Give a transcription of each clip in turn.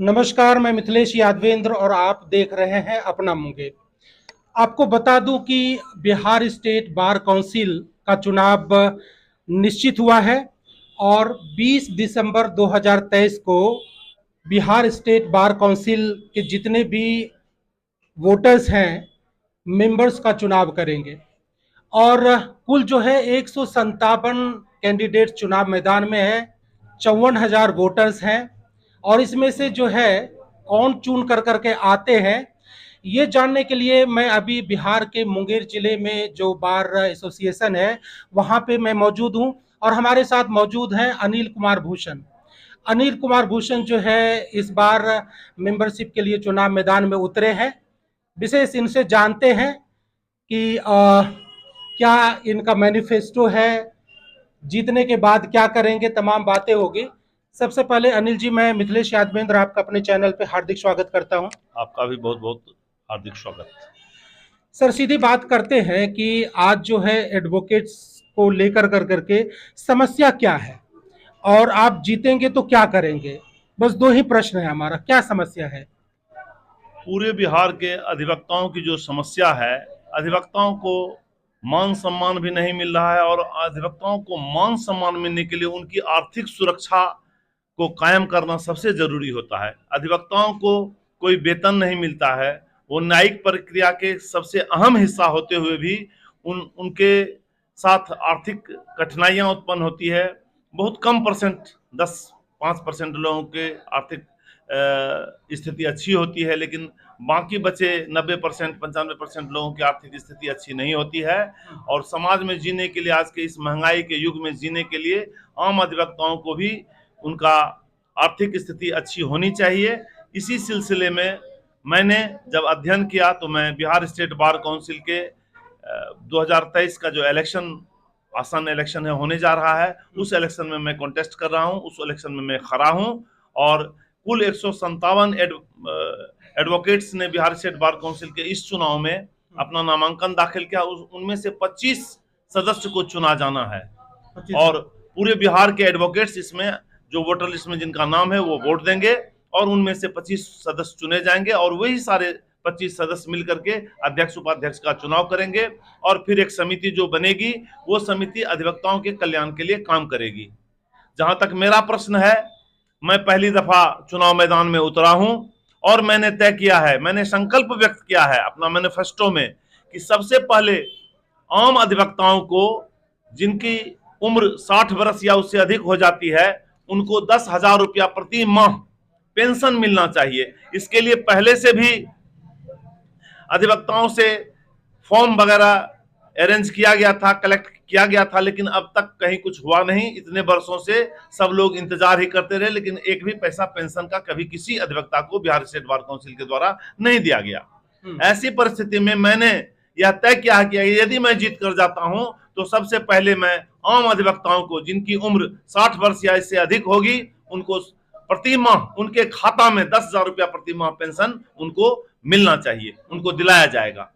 नमस्कार, मैं मिथिलेश यादवेंद्र और आप देख रहे हैं अपना मुंगेर। आपको बता दूं कि बिहार स्टेट बार काउंसिल का चुनाव निश्चित हुआ है और 20 दिसंबर 2023 को बिहार स्टेट बार काउंसिल के जितने भी वोटर्स हैं, मेंबर्स का चुनाव करेंगे। और कुल जो है 157 कैंडिडेट चुनाव मैदान में है, 54,000 वोटर्स हैं। और इसमें से जो है कौन चुन कर करके आते हैं, ये जानने के लिए मैं अभी बिहार के मुंगेर जिले में जो बार एसोसिएशन है वहाँ पे मैं मौजूद हूँ। और हमारे साथ मौजूद हैं अनिल कुमार भूषण। अनिल कुमार भूषण जो है इस बार मेंबरशिप के लिए चुनाव मैदान में उतरे हैं। विशेष इनसे जानते हैं कि क्या इनका मैनिफेस्टो है, जीतने के बाद क्या करेंगे, तमाम बातें होगी। सबसे पहले अनिल जी, मैं मिथिलेश यादवेंद्र आपका अपने चैनल पे हार्दिक स्वागत करता हूं। आपका भी बहुत बहुत हार्दिक स्वागत। सर, सीधी बात करते हैं कि आज जो है एडवोकेट्स को लेकर कर करके समस्या क्या है और आप जीतेंगे तो क्या करेंगे? बस दो ही प्रश्न है हमारा, क्या समस्या है? पूरे बिहार के अधिवक्ताओं की जो समस्या है, अधिवक्ताओं को मान सम्मान भी नहीं मिल रहा है और अधिवक्ताओं को मान सम्मान मिलने के लिए उनकी आर्थिक सुरक्षा को कायम करना सबसे जरूरी होता है। अधिवक्ताओं को कोई वेतन नहीं मिलता है, वो न्यायिक प्रक्रिया के सबसे अहम हिस्सा होते हुए भी उनके साथ आर्थिक कठिनाइयां उत्पन्न होती है। बहुत कम परसेंट 10-5% लोगों के आर्थिक स्थिति अच्छी होती है, लेकिन बाकी बचे 90% 95% लोगों की आर्थिक स्थिति अच्छी नहीं होती है। और समाज में जीने के लिए, आज के इस महंगाई के युग में जीने के लिए आम अधिवक्ताओं को भी उनका आर्थिक स्थिति अच्छी होनी चाहिए। इसी सिलसिले में मैंने जब अध्ययन किया तो मैं बिहार स्टेट बार काउंसिल के 2023 का जो इलेक्शन, आसान इलेक्शन है, होने जा रहा है, उस इलेक्शन में मैं कॉन्टेस्ट कर रहा हूं, उस इलेक्शन में मैं खड़ा हूं। और कुल 157 एडवोकेट्स ने बिहार स्टेट बार काउंसिल के इस चुनाव में अपना नामांकन दाखिल किया। उनमें से 25 सदस्य को चुना जाना है और पूरे बिहार के एडवोकेट्स इसमें, जो वोटर लिस्ट में जिनका नाम है, वो वोट देंगे और उनमें से 25 सदस्य चुने जाएंगे और वही सारे 25 सदस्य मिलकर के अध्यक्ष उपाध्यक्ष का चुनाव करेंगे। और फिर एक समिति जो बनेगी, वो समिति अधिवक्ताओं के कल्याण के लिए काम करेगी। जहां तक मेरा प्रश्न है, मैं पहली दफा चुनाव मैदान में उतरा हूं और मैंने तय किया है, मैंने संकल्प व्यक्त किया है अपना मैनिफेस्टो में कि सबसे पहले आम अधिवक्ताओं को, जिनकी उम्र 60 वर्ष या उससे अधिक हो जाती है, उनको 10,000 रुपया प्रति माह पेंशन मिलना चाहिए। इसके लिए पहले से भी अधिवक्ताओं से फॉर्म वगैरह अरेंज किया गया था, कलेक्ट किया गया था, लेकिन अब तक कहीं कुछ हुआ नहीं। इतने वर्षों से सब लोग इंतजार ही करते रहे, लेकिन एक भी पैसा पेंशन का कभी किसी अधिवक्ता को बिहार स्टेट बार काउंसिल के द्वारा नहीं दिया गया। ऐसी परिस्थिति में मैंने यह तय किया कि यदि मैं जीत कर जाता हूं तो सबसे पहले मैं आम अधिवक्ताओं को, जिनकी उम्र 60 वर्ष या इससे अधिक होगी, उनको प्रति माह उनके खाता में 10,000 रुपया प्रति माह पेंशन उनको मिलना चाहिए, उनको दिलाया जाएगा।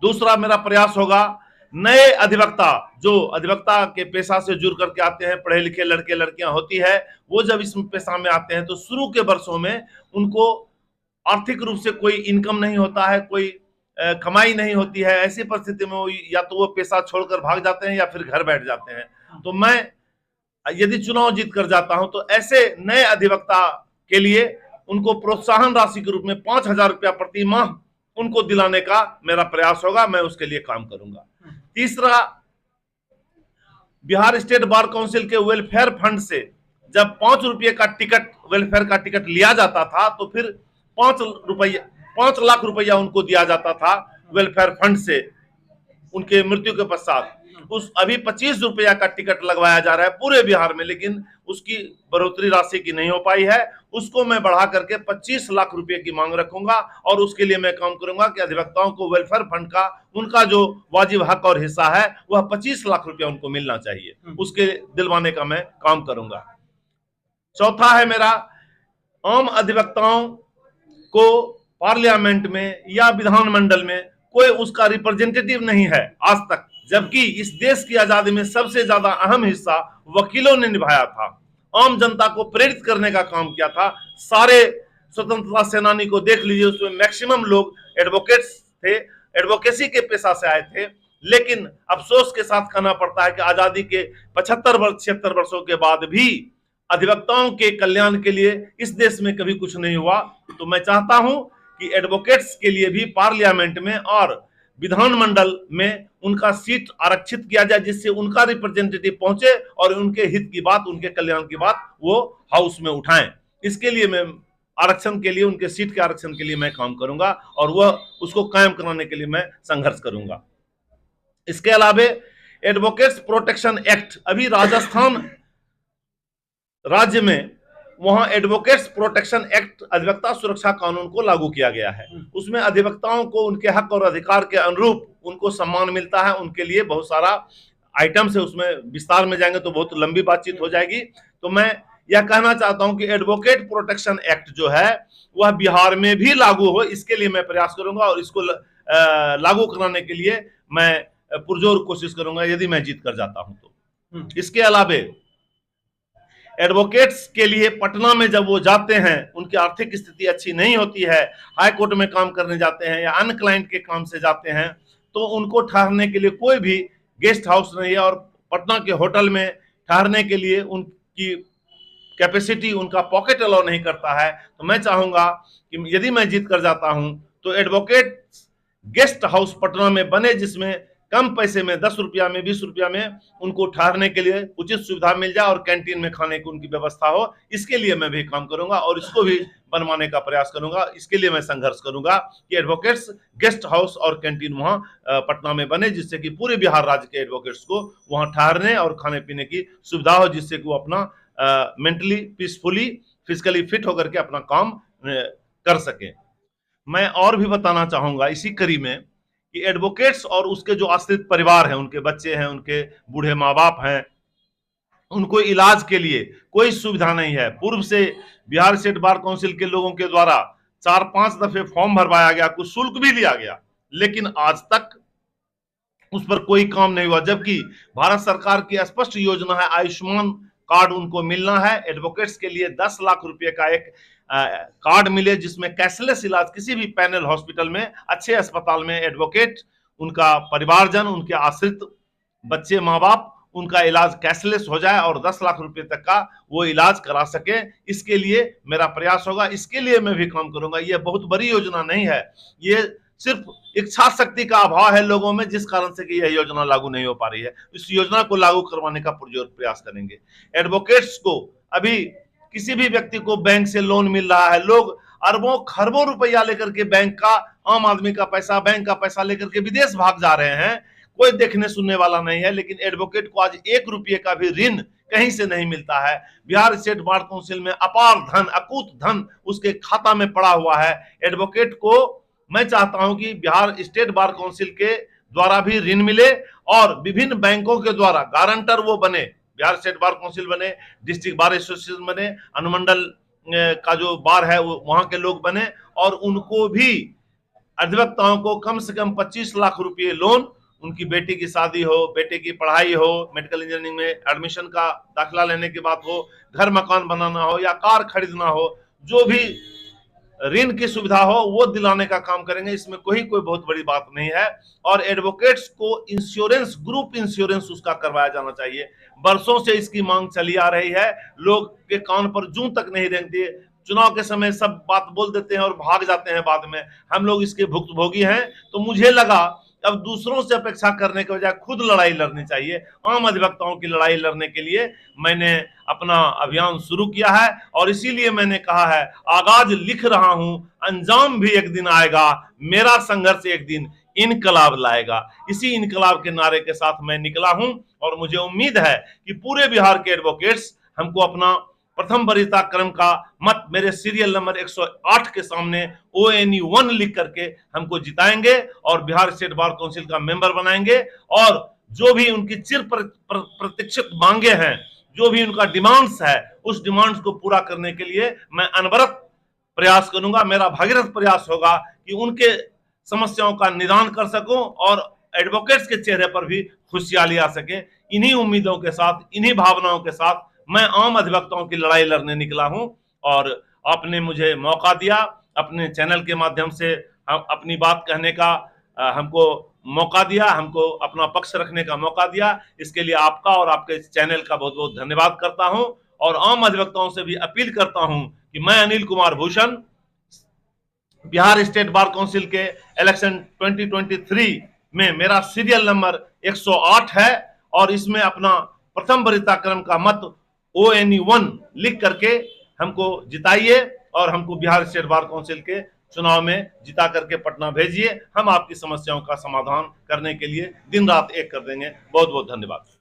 दूसरा मेरा प्रयास होगा, नए अधिवक्ता जो अधिवक्ता के पेशा से जुड़ करके आते हैं, पढ़े लिखे लड़के लड़कियां होती है, वो जब इस पेशा में आते हैं तो शुरू के वर्षों में उनको आर्थिक रूप से कोई इनकम नहीं होता है, कोई कमाई नहीं होती है। ऐसी परिस्थिति में वो या तो वो पेशा छोड़कर भाग जाते हैं या फिर घर बैठ जाते हैं। तो मैं यदि चुनाव जीत कर जाता हूं तो ऐसे नए अधिवक्ता के लिए उनको प्रोत्साहन राशि के रूप में 5,000 रुपया प्रति माह उनको दिलाने का मेरा प्रयास होगा, मैं उसके लिए काम करूंगा। तीसरा, बिहार स्टेट बार काउंसिल के वेलफेयर फंड से जब 5 रुपये का टिकट, वेलफेयर का टिकट लिया जाता था, तो फिर 5 लाख रुपया उनको दिया जाता था वेलफेयर फंड से उनके मृत्यु के पश्चात। उस अभी 25 रुपया का टिकट लगवाया जा रहा है पूरे बिहार में, लेकिन उसकी बढ़ोतरी राशि की नहीं हो पाई है। उसको मैं बढ़ा करके 25 लाख रुपए की मांग रखूंगा और उसके लिए मैं काम करूंगा कि अधिवक्ताओं को वेलफेयर फंड का उनका जो वाजिब हक और हिस्सा है वह 25 लाख रुपया उनको मिलना चाहिए, उसके दिलवाने का मैं काम करूंगा। चौथा है मेरा, आम अधिवक्ताओं को पार्लियामेंट में या विधानमंडल में कोई उसका रिप्रेजेंटेटिव नहीं है आज तक, जबकि इस देश की आजादी में सबसे ज्यादा अहम हिस्सा वकीलों ने निभाया था। आम जनता को प्रेरित करने का काम किया था। सारे स्वतंत्रता सेनानी को देख लीजिए, उसमें मैक्सिमम लोग एडवोकेट्स थे, एडवोकेसी के पेशा से आए थे। लेकिन अफसोस के साथ कहना पड़ता है कि आजादी के 76 वर्षों के बाद भी अधिवक्ताओं के कल्याण के लिए इस देश में कभी कुछ नहीं हुआ। तो मैं चाहता हूं कि एडवोकेट्स के लिए भी पार्लियामेंट में और विधानमंडल में उनका सीट आरक्षित किया जाए, जिससे उनका रिप्रेजेंटेटिव पहुंचे और उनके हित की बात, उनके कल्याण की बात वो हाउस में उठाएं। इसके लिए मैं आरक्षण के लिए, उनके सीट के आरक्षण के लिए मैं काम करूंगा और वह उसको कायम कराने के लिए मैं संघर्ष करूंगा। इसके अलावा एडवोकेट्स प्रोटेक्शन एक्ट, अभी राजस्थान राज्य में वहां एडवोकेट्स प्रोटेक्शन एक्ट, अधिवक्ता सुरक्षा कानून को लागू किया गया है। उसमें अधिवक्ताओं को उनके हक और अधिकार के अनुरूप उनको सम्मान मिलता है। उनके लिए बहुत सारा आइटम्स है, उसमें विस्तार में जाएंगे तो बहुत लंबी बातचीत हो जाएगी। तो मैं यह कहना चाहता हूं कि एडवोकेट प्रोटेक्शन एक्ट जो है वह बिहार में भी लागू हो, इसके लिए मैं प्रयास करूंगा और इसको लागू कराने के लिए मैं पुरजोर कोशिश करूंगा, यदि मैं जीत कर जाता हूं तो। इसके अलावा एडवोकेट्स के लिए पटना में जब वो जाते हैं, उनकी आर्थिक स्थिति अच्छी नहीं होती है, हाई कोर्ट में काम करने जाते हैं या अन्य क्लाइंट के काम से जाते हैं, तो उनको ठहरने के लिए कोई भी गेस्ट हाउस नहीं है और पटना के होटल में ठहरने के लिए उनकी कैपेसिटी, उनका पॉकेट अलाउ नहीं करता है। तो मैं चाहूंगा कि यदि मैं जीत कर जाता हूं तो एडवोकेट गेस्ट हाउस पटना में बने, जिसमें कम पैसे में 10 रुपया में, 20 रुपया में उनको ठहरने के लिए उचित सुविधा मिल जाए और कैंटीन में खाने की उनकी व्यवस्था हो। इसके लिए मैं भी काम करूंगा और इसको भी बनवाने का प्रयास करूंगा। इसके लिए मैं संघर्ष करूंगा कि एडवोकेट्स गेस्ट हाउस और कैंटीन वहां पटना में बने, जिससे कि पूरे बिहार राज्य के एडवोकेट्स को वहां ठहरने और खाने पीने की सुविधा हो, जिससे कि वो अपना मेंटली पीसफुली, फिजिकली फिट होकर के अपना काम कर सके। मैं और भी बताना चाहूंगा इसी कड़ी में कि एडवोकेट्स और उसके जो आश्रित परिवार हैं, उनके बच्चे हैं, उनके बूढ़े माँ बाप हैं, उनको इलाज के लिए कोई सुविधा नहीं है। पूर्व से बिहार स्टेट बार काउंसिल के लोगों के द्वारा 4-5 दफे फॉर्म भरवाया गया, कुछ शुल्क भी लिया गया, लेकिन आज तक उस पर कोई काम नहीं हुआ। जबकि भारत सरकार की स्पष्ट योजना है, आयुष्मान कार्ड उनको मिलना है। एडवोकेट्स के लिए 10 लाख रुपए का एक कार्ड मिले, जिसमें कैशलेस इलाज किसी भी पैनल हॉस्पिटल में, अच्छे अस्पताल में एडवोकेट, उनका परिवारजन, उनके आश्रित बच्चे, माँ बाप, उनका इलाज कैशलेस हो जाए और 10 लाख रुपए तक का वो इलाज करा सके। इसके लिए मेरा प्रयास होगा, इसके लिए मैं भी काम करूंगा। ये बहुत बड़ी योजना नहीं है, ये सिर्फ इच्छा शक्ति का अभाव है लोगों में, जिस कारण से कि यह योजना लागू नहीं हो पा रही है। इस योजना को लागू करवाने का पुरजोर प्रयास करेंगे। एडवोकेट्स को अभी किसी भी व्यक्ति को बैंक से लोन मिल रहा है, लोग अरबों खरबों रुपया लेकर के बैंक का, आम आदमी का पैसा, बैंक का पैसा लेकर के विदेश भाग जा रहे हैं, कोई देखने सुनने वाला नहीं है। लेकिन एडवोकेट को आज 1 रुपये का भी ऋण कहीं से नहीं मिलता है। बिहार स्टेट बार काउंसिल में अपार धन, अकूत धन उसके खाता में पड़ा हुआ है। एडवोकेट को मैं चाहता हूं कि बिहार स्टेट बार काउंसिल के द्वारा भी ऋण मिले और विभिन्न बैंकों के द्वारा गारंटर वो बने, बिहार स्टेट बार काउंसिल बने, डिस्ट्रिक्ट बार एसोसिएशन बने, अनुमंडल का जो बार है वो वहां के लोग बने और उनको भी अधिवक्ताओं को कम से कम 25 लाख रुपए लोन, उनकी बेटी की शादी हो, बेटे की पढ़ाई हो, मेडिकल इंजीनियरिंग में एडमिशन का दाखिला लेने की बात हो, घर मकान बनाना हो या कार खरीदना हो, जो भी ऋण की सुविधा हो वो दिलाने का काम करेंगे। इसमें कोई बहुत बड़ी बात नहीं है। और एडवोकेट्स को इंश्योरेंस, ग्रुप इंश्योरेंस उसका करवाया जाना चाहिए। बरसों से इसकी मांग चली आ रही है, लोग के कान पर जूं तक नहीं रेंगती। चुनाव के समय सब बात बोल देते हैं और भाग जाते हैं, बाद में हम लोग इसके भुक्तभोगी हैं। तो मुझे लगा अब दूसरों से अपेक्षा करने के बजाय खुद लड़ाई लड़नी चाहिए। आम अधिवक्ताओं की लड़ाई लड़ने के लिए मैंने अपना अभियान शुरू किया है और इसीलिए मैंने कहा है, आगाज लिख रहा हूं, अंजाम भी एक दिन आएगा, मेरा संघर्ष एक दिन इनकलाब लाएगा। इसी इनकलाब के नारे के साथ मैं निकला हूं और मुझे उम्मीद है कि पूरे बिहार के एडवोकेट्स हमको अपना प्रथम वरीयता क्रम का मत मेरे सीरियल नंबर 108 के सामने ONU 1 लिख करके हमको जिताएंगे और बिहार स्टेट बार काउंसिल का मेंबर बनाएंगे। और जो भी उनकी चिर प्रतीक्षित मांगे हैं, जो भी उनका डिमांड्स है, उस डिमांड्स को पूरा करने के लिए मैं अनवरत प्रयास करूंगा। मेरा भागीरथ प्रयास होगा कि उनके समस्याओं का निदान कर सकूं और एडवोकेट्स के चेहरे पर भी खुशहाली आ सके। इन्हीं उम्मीदों के साथ, इन्हीं भावनाओं के साथ मैं आम अधिवक्ताओं की लड़ाई लड़ने निकला हूं और आपने मुझे मौका दिया, अपने चैनल के माध्यम से अपनी बात कहने का हमको मौका दिया, हमको अपना पक्ष रखने का मौका दिया। इसके लिए आपका और आपके चैनल का बहुत बहुत धन्यवाद करता हूं और आम अधिवक्ताओं से भी अपील करता हूं कि मैं Anil Kumar Bhushan Bihar state bar council के इलेक्शन 2023 में मेरा सीरियल नंबर 108 है और इसमें अपना प्रथम वरीयता क्रम का मत ONE1 लिख करके हमको जिताइए और हमको बिहार स्टेट बार काउंसिल के चुनाव में जिता करके पटना भेजिए। हम आपकी समस्याओं का समाधान करने के लिए दिन रात एक कर देंगे। बहुत बहुत धन्यवाद।